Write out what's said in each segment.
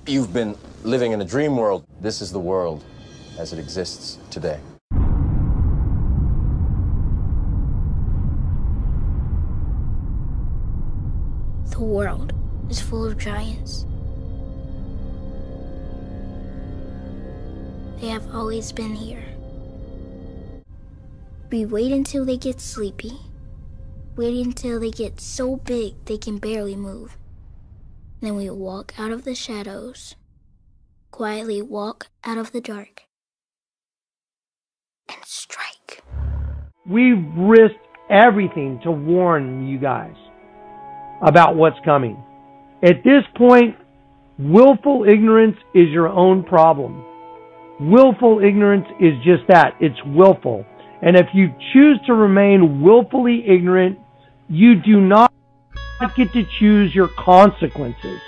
You've been living in a dream world. This is the world as it exists today. The world is full of giants. They have always been here. We wait until they get sleepy. Wait until they get so big they can barely move. Then we walk out of the shadows. Quietly walk out of the dark. And strike. We've risked everything to warn you guys about what's coming. At this point, willful ignorance is your own problem. Willful ignorance is just that. It's willful. And if you choose to remain willfully ignorant, you do not get to choose your consequences.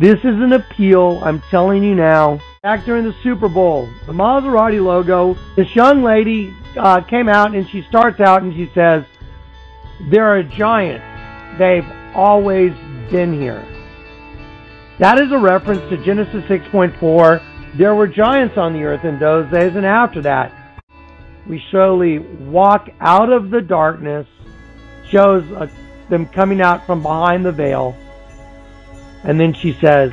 This is an appeal, I'm telling you now. Back during the Super Bowl, the Maserati logo, this young lady came out and she starts out and she says, "They're a giant. They've always been here." That is a reference to Genesis 6.4. There were giants on the earth in those days, and after that, we slowly walk out of the darkness, shows them coming out from behind the veil, and then she says,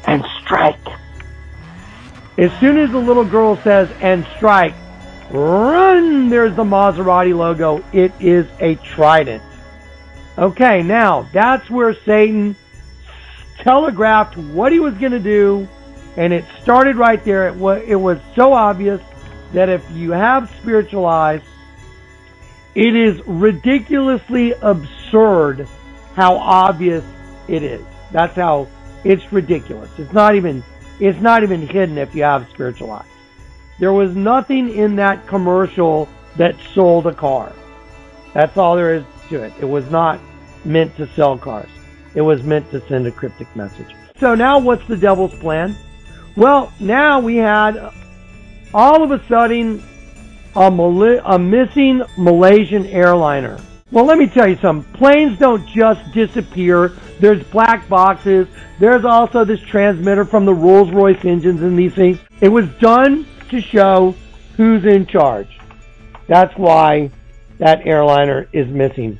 "And strike." As soon as the little girl says, "And strike," run, there's the Maserati logo. It is a trident. Okay, now, that's where Satan telegraphed what he was going to do, and it started right there. It was so obvious that if you have spiritual eyes, it is ridiculously absurd how obvious it is. That's how it's ridiculous. It's not even hidden if you have spiritual eyes. There was nothing in that commercial that sold a car. That's all there is to it. It was not meant to sell cars. It was meant to send a cryptic message. So now what's the devil's plan? Well, now we had all of a sudden a missing Malaysian airliner. Well, let me tell you something. Planes don't just disappear. There's black boxes. There's also this transmitter from the Rolls-Royce engines and these things. It was done to show who's in charge. That's why that airliner is missing.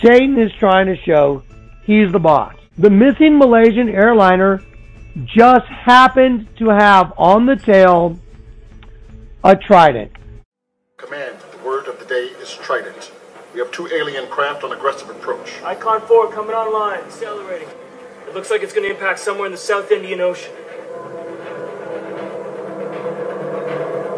Satan is trying to show he's the boss. The missing Malaysian airliner just happened to have on the tail a trident. Command, the word of the day is trident. We have 2 alien craft on aggressive approach. Icon 4 coming online, accelerating. It looks like it's going to impact somewhere in the South Indian Ocean.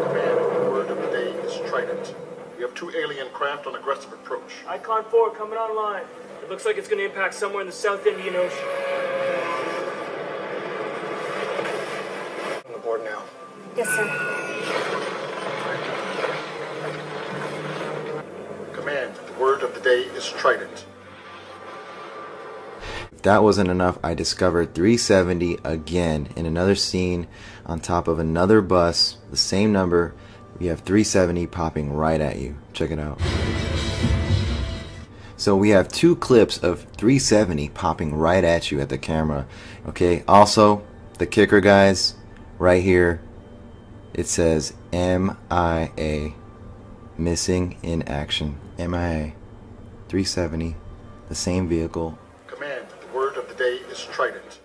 Command, the word of the day is trident. We have 2 alien craft on aggressive approach. Icon 4 coming online. It looks like it's going to impact somewhere in the South Indian Ocean. On the board now. Yes, sir. Command, the word of the day is trident. If that wasn't enough, I discovered 370 again in another scene on top of another bus, the same number. We have 370 popping right at you. Check it out. So we have 2 clips of 370 popping right at you at the camera. Okay, also the kicker, guys, right here, it says MIA, missing in action. MIA 370, the same vehicle. Command, the word of the day is trident.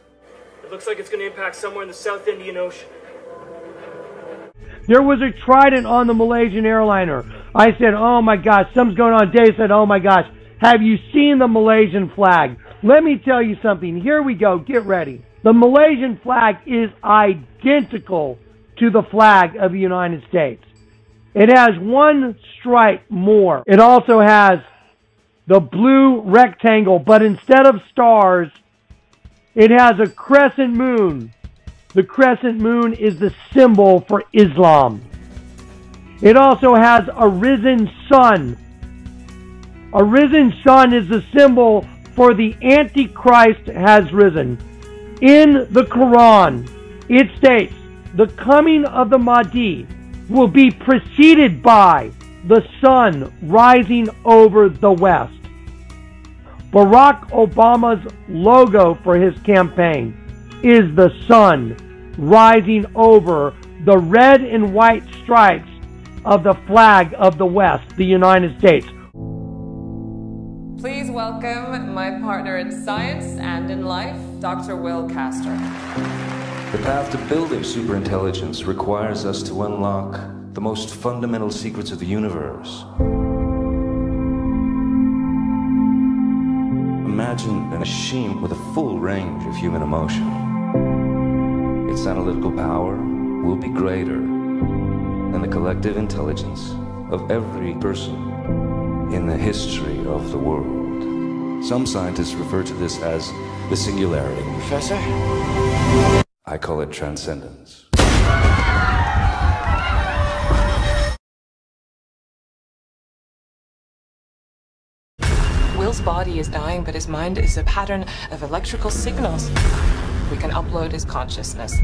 It looks like it's going to impact somewhere in the South Indian Ocean. There was a trident on the Malaysian airliner. I said, "Oh my gosh, something's going on." Dave said, "Oh my gosh, have you seen the Malaysian flag?" Let me tell you something. Here we go. Get ready. The Malaysian flag is identical to the flag of the United States. It has 1 stripe more. It also has the blue rectangle, but instead of stars, it has a crescent moon. The crescent moon is the symbol for Islam. It also has a risen sun. A risen sun is the symbol for the Antichrist has risen. In the Quran, it states, the coming of the Mahdi will be preceded by the sun rising over the west. Barack Obama's logo for his campaign is the sun rising over the red and white stripes of the flag of the West, the United States. Please welcome my partner in science and in life, Dr. Will Castor. The path to building superintelligence requires us to unlock the most fundamental secrets of the universe. Imagine a machine with a full range of human emotion. Its analytical power will be greater than the collective intelligence of every person in the history of the world. Some scientists refer to this as the singularity. Professor? I call it transcendence. Will's body is dying, but his mind is a pattern of electrical signals. We can upload his consciousness.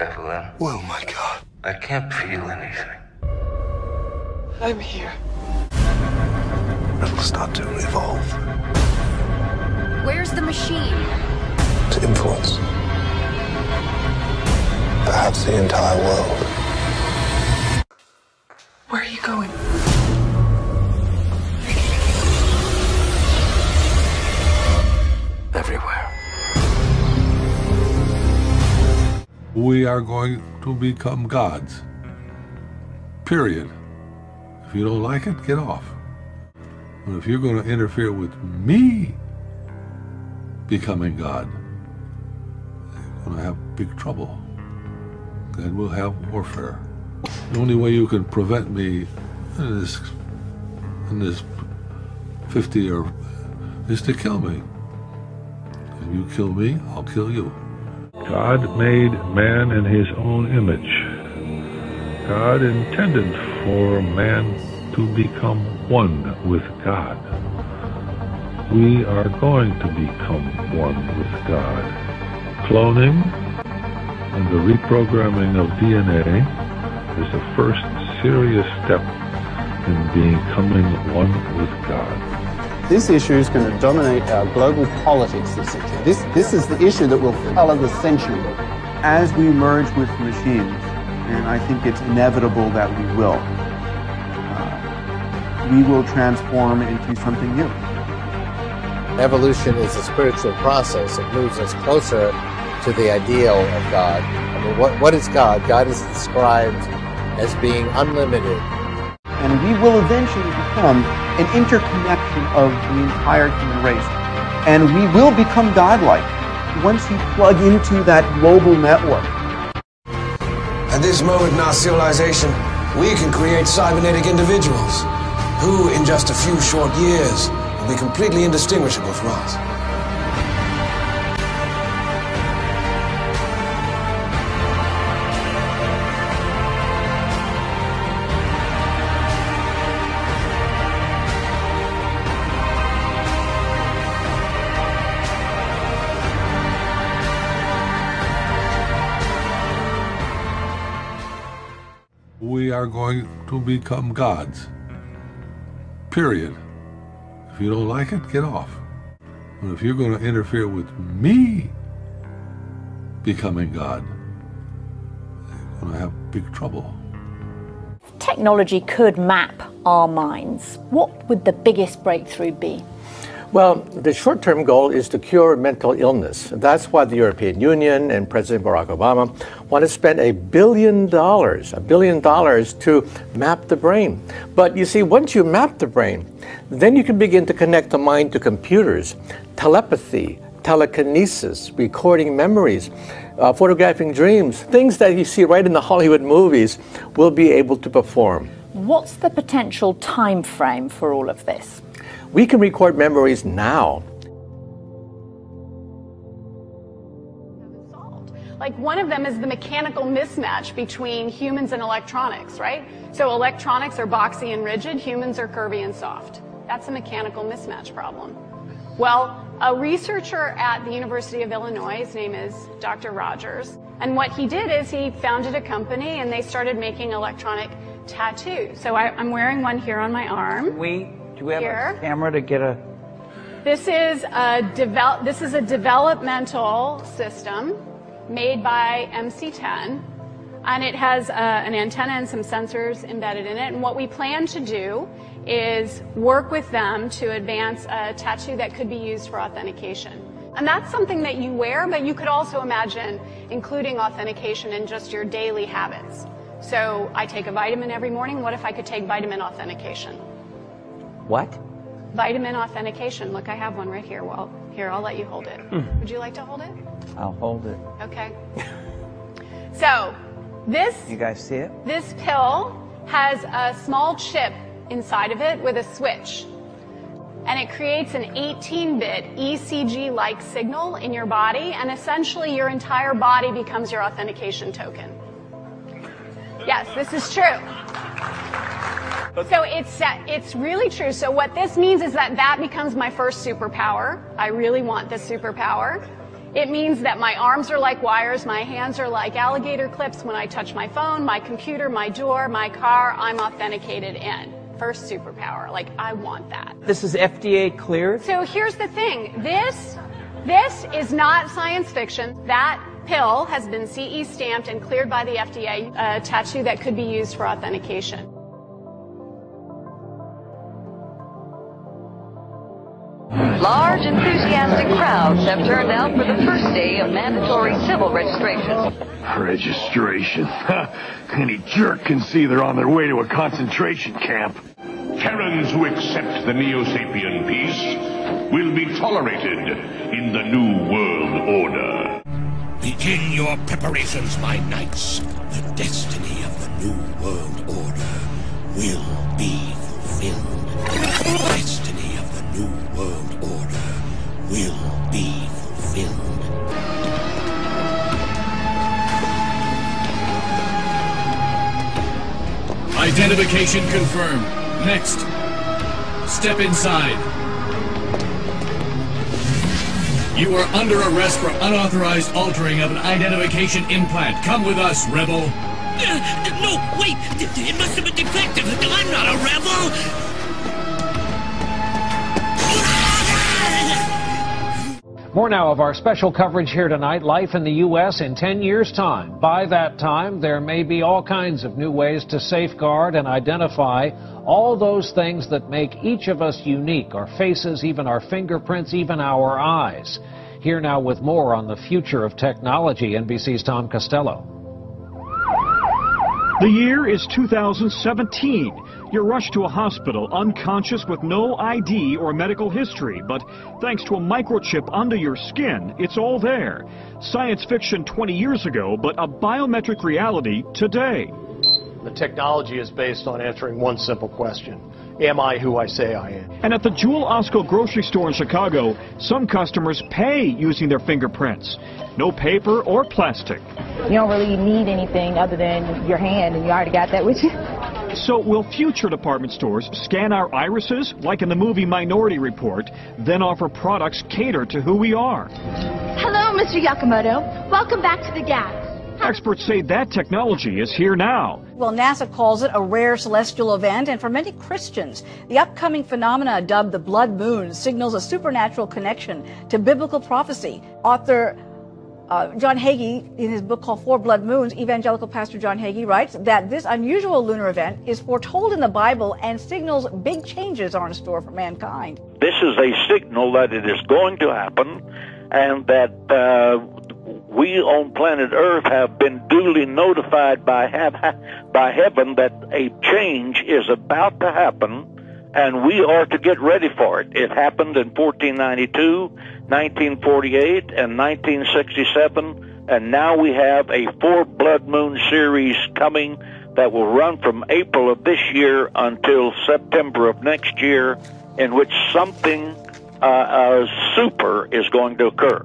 Evelyn. Oh my God. I can't feel anything. I'm here. It'll start to evolve. Where's the machine? To influence. Perhaps the entire world. Where are you going? Everywhere. We are going to become gods. Period. If you don't like it, get off. But if you're going to interfere with me becoming God, you're going to have big trouble. And we'll have warfare. The only way you can prevent me in this 50 year is to kill me. If you kill me, I'll kill you. God made man in his own image. God intended for man to become one with God. We are going to become one with God. Cloning and the reprogramming of DNA is the first serious step in becoming one with God. This issue is going to dominate our global politics this century. This is the issue that will color the century. As we merge with machines, and I think it's inevitable that we will transform into something new. Evolution is a spiritual process. It moves us closer to the ideal of God. I mean, what is God? God is described as being unlimited. And we will eventually become an interconnection of the entire human race. And we will become godlike once you plug into that global network. At this moment in our civilization, we can create cybernetic individuals who, in just a few short years, will be completely indistinguishable from us. We are going to become gods. Period. If you don't like it, get off. But if you're going to interfere with me becoming God, you're going to have big trouble. Technology could map our minds. What would the biggest breakthrough be? Well, the short-term goal is to cure mental illness. That's why the European Union and President Barack Obama want to spend $1 billion to map the brain. But you see, once you map the brain, then you can begin to connect the mind to computers, telepathy, telekinesis, recording memories, photographing dreams, things that you see right in the Hollywood movies will be able to perform. What's the potential time frame for all of this? We can record memories now. Like one of them is the mechanical mismatch between humans and electronics, right? So electronics are boxy and rigid, humans are curvy and soft. That's a mechanical mismatch problem. Well, a researcher at the University of Illinois, his name is Dr. Rogers, and what he did is he founded a company and they started making electronic tattoo. So I'm wearing one here on my arm. Do we have a camera to get a... This is a developmental system made by MC10, and it has an antenna and some sensors embedded in it. And what we plan to do is work with them to advance a tattoo that could be used for authentication. And that's something that you wear, but you could also imagine including authentication in just your daily habits. So I take a vitamin every morning. What if I could take vitamin authentication? What? Vitamin authentication. Look, I have one right here. Well, here, I'll let you hold it. Would you like to hold it? I'll hold it. Okay. So this... You guys see it? This pill has a small chip inside of it with a switch. And it creates an 18-bit ECG-like signal in your body, and essentially your entire body becomes your authentication token. Yes, this is true. So it's really true. So what this means is that becomes my first superpower. I really want this superpower. It means that my arms are like wires, my hands are like alligator clips. When I touch my phone, my computer, my door, my car, I'm authenticated in. First superpower. Like, I want that. This is FDA cleared? So here's the thing. This is not science fiction. That pill has been CE stamped and cleared by the FDA, a tattoo that could be used for authentication. Large, enthusiastic crowds have turned out for the first day of mandatory civil registration. Registration? Any jerk can see they're on their way to a concentration camp. Terrans who accept the Neo-Sapien peace will be tolerated in the New World Order. Begin your preparations, my knights. The destiny of the New World Order will be fulfilled. The destiny of the New World Order will be fulfilled. Identification confirmed. Next, step inside. You are under arrest for unauthorized altering of an identification implant. Come with us, rebel. No, wait! It must have been defective. I'm not a rebel! More now of our special coverage here tonight, life in the U.S. in 10 years' time. By that time, there may be all kinds of new ways to safeguard and identify all those things that make each of us unique, our faces, even our fingerprints, even our eyes. Here now with more on the future of technology, NBC's Tom Costello. The year is 2017. You're rushed to a hospital unconscious with no ID or medical history, but thanks to a microchip under your skin, it's all there. Science fiction 20 years ago, but a biometric reality today. The technology is based on answering one simple question. Am I who I say I am? And at the Jewel Osco grocery store in Chicago, some customers pay using their fingerprints. No paper or plastic. You don't really need anything other than your hand, and you already got that with you. So will future department stores scan our irises, like in the movie Minority Report, then offer products catered to who we are? Hello, Mr. Yakamoto. Welcome back to the Gap. Experts say that technology is here now. Well, NASA calls it a rare celestial event, and for many Christians, the upcoming phenomena dubbed the blood moon signals a supernatural connection to biblical prophecy. Author John Hagee, in his book called Four Blood Moons, evangelical pastor John Hagee writes that this unusual lunar event is foretold in the Bible and signals big changes are in store for mankind. This is a signal that it is going to happen, and that we on planet Earth have been duly notified by heaven that a change is about to happen, and we are to get ready for it. It happened in 1492, 1948, and 1967, and now we have a Four Blood Moon series coming that will run from April of this year until September of next year, in which something super is going to occur.